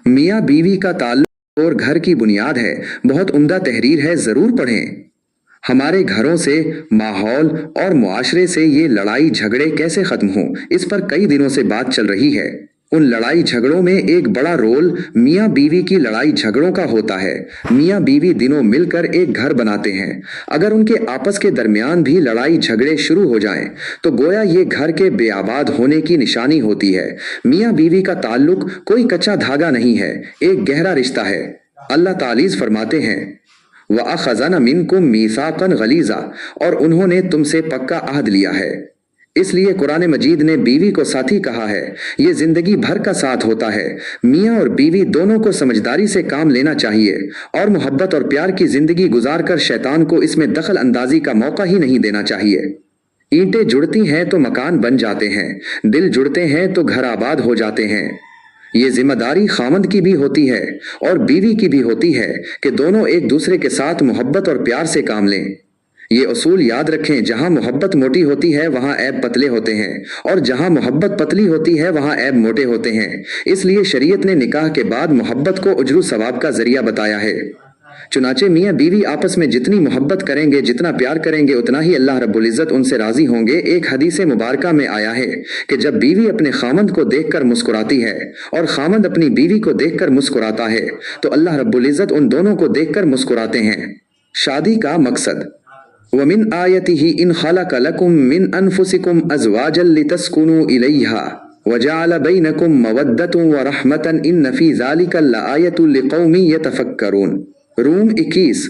میاں بیوی کا تعلق اور گھر کی بنیاد ہے، بہت عمدہ تحریر ہے، ضرور پڑھیں۔ ہمارے گھروں سے، ماحول اور معاشرے سے یہ لڑائی جھگڑے کیسے ختم ہوں، اس پر کئی دنوں سے بات چل رہی ہے۔ ان لڑائی جھگڑوں میں ایک بڑا رول میاں بیوی کی لڑائی جھگڑوں کا ہوتا ہے۔ میاں بیوی دنوں مل کر ایک گھر بناتے ہیں، اگر ان کے آپس کے درمیان بھی لڑائی جھگڑے شروع ہو جائیں تو گویا یہ گھر کے بے آباد ہونے کی نشانی ہوتی ہے۔ میاں بیوی کا تعلق کوئی کچا دھاگا نہیں ہے، ایک گہرا رشتہ ہے۔ اللہ تعالیٰ فرماتے ہیں وَأَخَذْنَ مِنْكُمْ مِيثَاقًا غَلِيظًا، اور انہوں نے تم سے پکا عہد لیا ہے۔ اس لیے قرآن مجید نے بیوی کو ساتھی کہا ہے، یہ زندگی بھر کا ساتھ ہوتا ہے۔ میاں اور بیوی دونوں کو سمجھداری سے کام لینا چاہیے اور محبت اور پیار کی زندگی گزار کر شیطان کو اس میں دخل اندازی کا موقع ہی نہیں دینا چاہیے۔ اینٹیں جڑتی ہیں تو مکان بن جاتے ہیں، دل جڑتے ہیں تو گھر آباد ہو جاتے ہیں۔ یہ ذمہ داری خامند کی بھی ہوتی ہے اور بیوی کی بھی ہوتی ہے کہ دونوں ایک دوسرے کے ساتھ محبت اور پیار سے کام لیں۔ یہ اصول یاد رکھیں، جہاں محبت موٹی ہوتی ہے وہاں عیب پتلے ہوتے ہیں، اور جہاں محبت پتلی ہوتی ہے وہاں عیب موٹے ہوتے ہیں۔ اس لیے شریعت نے نکاح کے بعد محبت کو اجر و ثواب کا ذریعہ بتایا ہے۔ چنانچہ میاں بیوی آپس میں جتنی محبت کریں گے، جتنا پیار کریں گے، اتنا ہی اللہ رب العزت ان سے راضی ہوں گے۔ ایک حدیث مبارکہ میں آیا ہے کہ جب بیوی اپنے خامند کو دیکھ کر مسکراتی ہے اور خامند اپنی بیوی کو دیکھ کر مسکراتا ہے تو اللہ رب العزت ان دونوں کو دیکھ کر مسکراتے ہیں۔ شادی کا مقصد وَمِنْ آيَتِهِ إِنْ خَلَقَ لَكُم مِّنْ أَنفُسِكُمْ أَزْوَاجًا لِتَسْكُنُوا إِلَيْهَا وَجَعَلَ بَيْنَكُم مَّوَدَّةً وَرَحْمَةً إِنَّ فِي ذَلِكَ لَآيَةً لِقَوْمٍ يَتَفَكَّرُونَ۔ روم 21۔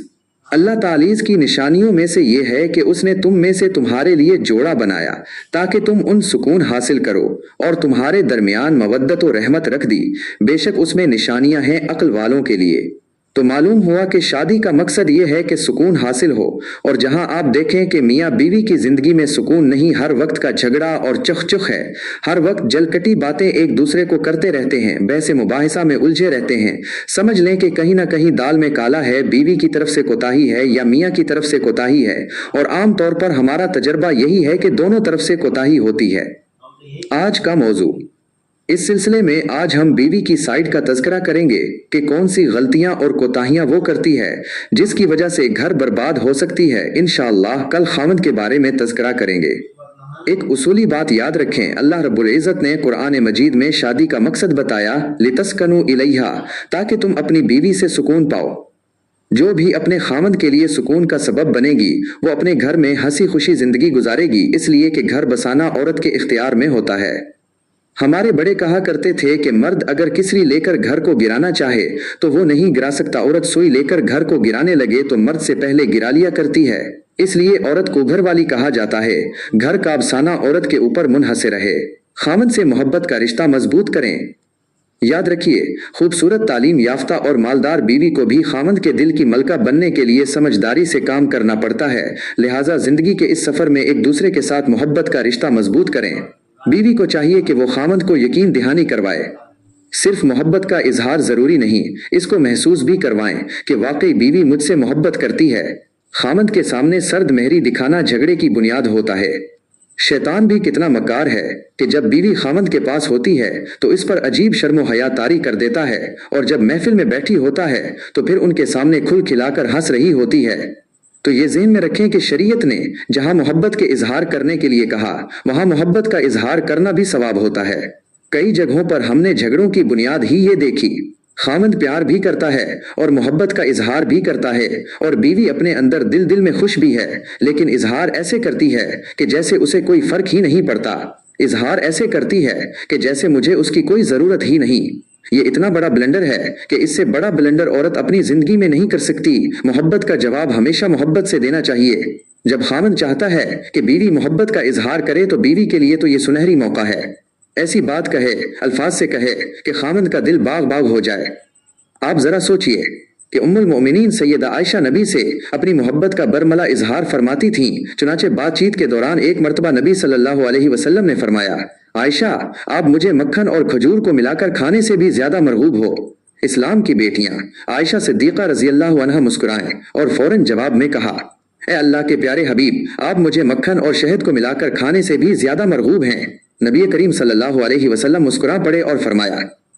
اللہ تعالیٰ کی نشانیوں میں سے یہ ہے کہ اس نے تم میں سے تمہارے لیے جوڑا بنایا تاکہ تم ان سکون حاصل کرو، اور تمہارے درمیان مودت و رحمت رکھ دی، بے شک اس میں نشانیاں ہیں عقل والوں کے لیے۔ تو معلوم ہوا کہ شادی کا مقصد یہ ہے کہ سکون حاصل ہو، اور جہاں آپ دیکھیں کہ میاں بیوی کی زندگی میں سکون نہیں، ہر وقت کا جھگڑا اور چخ چخ ہے، ہر وقت جلکٹی باتیں ایک دوسرے کو کرتے رہتے ہیں، بحث مباحثہ میں الجھے رہتے ہیں، سمجھ لیں کہ کہیں نہ کہیں دال میں کالا ہے، بیوی کی طرف سے کوتاہی ہے یا میاں کی طرف سے کوتاہی ہے، اور عام طور پر ہمارا تجربہ یہی ہے کہ دونوں طرف سے کوتاہی ہوتی ہے۔ آج کا موضوع، اس سلسلے میں آج ہم بیوی کی سائیڈ کا تذکرہ کریں گے کہ کون سی غلطیاں اور کوتاہیاں وہ کرتی ہے جس کی وجہ سے گھر برباد ہو سکتی ہے۔ انشاءاللہ کل خامند کے بارے میں تذکرہ کریں گے۔ ایک اصولی بات یاد رکھیں، اللہ رب العزت نے قرآن مجید میں شادی کا مقصد بتایا لِتَسْكَنُوا إِلَيْهَا، تاکہ تم اپنی بیوی سے سکون پاؤ۔ جو بھی اپنے خامند کے لیے سکون کا سبب بنے گی وہ اپنے گھر میں ہنسی خوشی زندگی گزارے گی، اس لیے کہ گھر بسانا عورت کے اختیار میں ہوتا ہے۔ ہمارے بڑے کہا کرتے تھے کہ مرد اگر کسری لے کر گھر کو گرانا چاہے تو وہ نہیں گرا سکتا، عورت سوئی لے کر گھر کو گرانے لگے تو مرد سے پہلے گرا لیا کرتی ہے، اس لیے عورت کو گھر والی کہا جاتا ہے۔ گھر کا افسانہ عورت کے اوپر منحصر ہے۔ خامند سے محبت کا رشتہ مضبوط کریں۔ یاد رکھیے، خوبصورت تعلیم یافتہ اور مالدار بیوی کو بھی خامند کے دل کی ملکہ بننے کے لیے سمجھداری سے کام کرنا پڑتا ہے، لہٰذا زندگی کے اس سفر میں ایک دوسرے کے ساتھ محبت کا رشتہ مضبوط کریں۔ بیوی کو چاہیے کہ وہ خامند کو یقین دہانی کروائے۔ صرف محبت کا اظہار ضروری نہیں، اس کو محسوس بھی کروائیں کہ واقعی بیوی مجھ سے محبت کرتی ہے۔ خامند کے سامنے سرد مہری دکھانا جھگڑے کی بنیاد ہوتا ہے۔ شیطان بھی کتنا مکار ہے کہ جب بیوی خامند کے پاس ہوتی ہے تو اس پر عجیب شرم و حیا طاری کر دیتا ہے، اور جب محفل میں بیٹھی ہوتا ہے تو پھر ان کے سامنے کھل کھلا کر ہنس رہی ہوتی ہے۔ تو یہ ذہن میں رکھیں کہ شریعت نے جہاں محبت کے اظہار کرنے کے لیے کہا وہاں محبت کا اظہار کرنا بھی ثواب ہوتا ہے۔ کئی جگہوں پر ہم نے جھگڑوں کی بنیاد ہی یہ دیکھی۔ خامند پیار بھی کرتا ہے اور محبت کا اظہار بھی کرتا ہے، اور بیوی اپنے اندر دل دل میں خوش بھی ہے، لیکن اظہار ایسے کرتی ہے کہ جیسے اسے کوئی فرق ہی نہیں پڑتا۔ اظہار ایسے کرتی ہے کہ جیسے مجھے اس کی کوئی ضرورت ہی نہیں۔ یہ اتنا بڑا بلنڈر ہے کہ اس سے بڑا بلنڈر عورت اپنی زندگی میں نہیں کر سکتی۔ محبت کا جواب ہمیشہ محبت سے دینا چاہیے۔ جب خامند چاہتا ہے کہ بیوی محبت کا اظہار کرے تو بیوی کے لیے تو یہ سنہری موقع ہے، ایسی بات کہے، الفاظ سے کہے کہ خامند کا دل باغ باغ ہو جائے۔ آپ ذرا سوچئے کہ ام المؤمنین سیدہ عائشہ نبی سے اپنی محبت کا برملا اظہار فرماتی تھیں، چنانچہ بات چیت کے دوران ایک مرتبہ نبی صلی اللہ علیہ وسلم نے فرمایا، عائشہ آپ مجھے مکھن اور کھجور کو ملا کر کھانے سے بھی زیادہ مرغوب ہو۔ اسلام کی بیٹیاں عائشہ صدیقہ رضی اللہ عنہ مسکرائیں اور فوراً جواب میں کہا، اے اللہ کے پیارے حبیب، آپ مجھے مکھن اور شہد کو ملا کر کھانے سے بھی زیادہ مرغوب ہیں۔ نبی کریم صلی اللہ علیہ وسلم مسکرا پڑے اور فرمایا،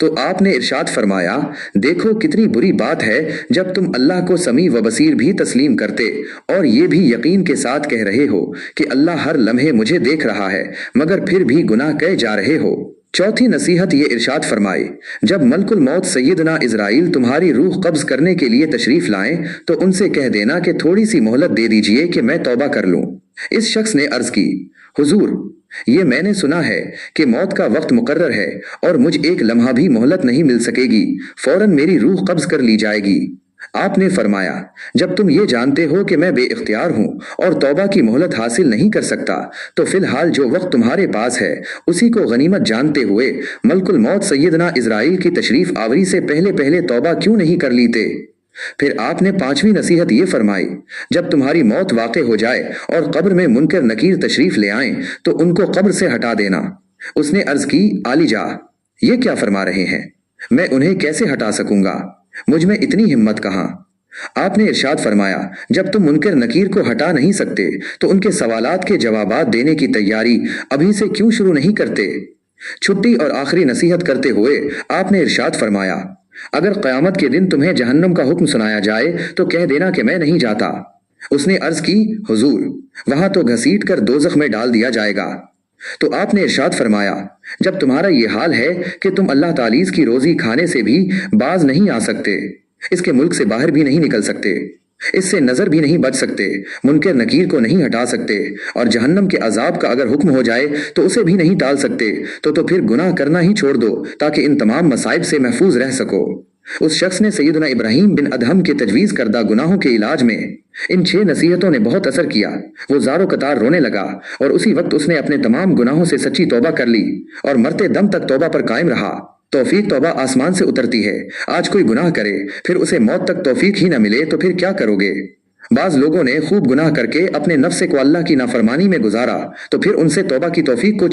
تو آپ نے ارشاد فرمایا، دیکھو کتنی بری بات ہے جب تم اللہ کو سمیع و بصیر بھی تسلیم کرتے اور یہ بھی یقین کے ساتھ کہہ رہے ہو کہ اللہ ہر لمحے مجھے دیکھ رہا ہے، مگر پھر بھی گناہ کیے جا رہے ہو۔ چوتھی نصیحت یہ ارشاد فرمائی، جب ملک الموت سیدنا اسرائیل تمہاری روح قبض کرنے کے لیے تشریف لائیں تو ان سے کہہ دینا کہ تھوڑی سی مہلت دے دیجئے کہ میں توبہ کر لوں۔ اس شخص نے عرض کی، حضور یہ میں نے سنا ہے کہ موت کا وقت مقرر ہے اور مجھ ایک لمحہ بھی مہلت نہیں مل سکے گی، فوراً میری روح قبض کر لی جائے گی۔ آپ نے فرمایا، جب تم یہ جانتے ہو کہ میں بے اختیار ہوں اور توبہ کی مہلت حاصل نہیں کر سکتا تو فی الحال جو وقت تمہارے پاس ہے اسی کو غنیمت جانتے ہوئے ملک الموت سیدنا اسرائیل کی تشریف آوری سے پہلے پہلے توبہ کیوں نہیں کر لیتے؟ پھر آپ نے پانچویں نصیحت یہ فرمائی، جب تمہاری موت واقع ہو جائے اور قبر میں منکر نکیر تشریف لے آئیں تو ان کو قبر سے ہٹا دینا۔ اس نے عرض کی، عالی جا یہ کیا فرما رہے ہیں؟ میں انہیں کیسے ہٹا سکوں گا؟ مجھ میں اتنی ہمت کہاں؟ آپ نے ارشاد فرمایا، جب تم منکر نکیر کو ہٹا نہیں سکتے تو ان کے سوالات کے جوابات دینے کی تیاری ابھی سے کیوں شروع نہیں کرتے؟ چھٹی اور آخری نصیحت کرتے ہوئے آپ نے ارشاد فرمایا، اگر قیامت کے دن تمہیں جہنم کا حکم سنایا جائے تو کہہ دینا کہ میں نہیں جاتا۔ اس نے عرض کی، حضور وہاں تو گھسیٹ کر دوزخ میں ڈال دیا جائے گا۔ تو آپ نے ارشاد فرمایا، جب تمہارا یہ حال ہے کہ تم اللہ تعالی کی روزی کھانے سے بھی باز نہیں آ سکتے، اس کے ملک سے باہر بھی نہیں نکل سکتے، اس سے نظر بھی نہیں بچ سکتے، منکر نکیر کو نہیں ہٹا سکتے اور جہنم کے عذاب کا اگر حکم ہو جائے تو اسے بھی نہیں ٹال سکتے، تو پھر گناہ کرنا ہی چھوڑ دو تاکہ ان تمام مصائب سے محفوظ رہ سکو۔ اس شخص نے سیدنا ابراہیم بن ادہم کے تجویز کردہ گناہوں کے علاج میں ان 6 نصیحتوں نے بہت اثر کیا۔ وہ زارو قطار رونے لگا اور اسی وقت اس نے اپنے تمام گناہوں سے سچی توبہ کر لی اور مرتے دم تک توبہ پر قائم رہا۔ توفیق توبہ آسمان سے اترتی ہے، آج کوئی گناہ کرے پھر اسے موت تک توفیق ہی نہ ملے تو پھر کیا کرو گے؟ بعض لوگوں نے خوب گناہ کر کے اپنے نفس کو اللہ کی نافرمانی میں گزارا تو پھر ان سے توبہ کی توفیق کو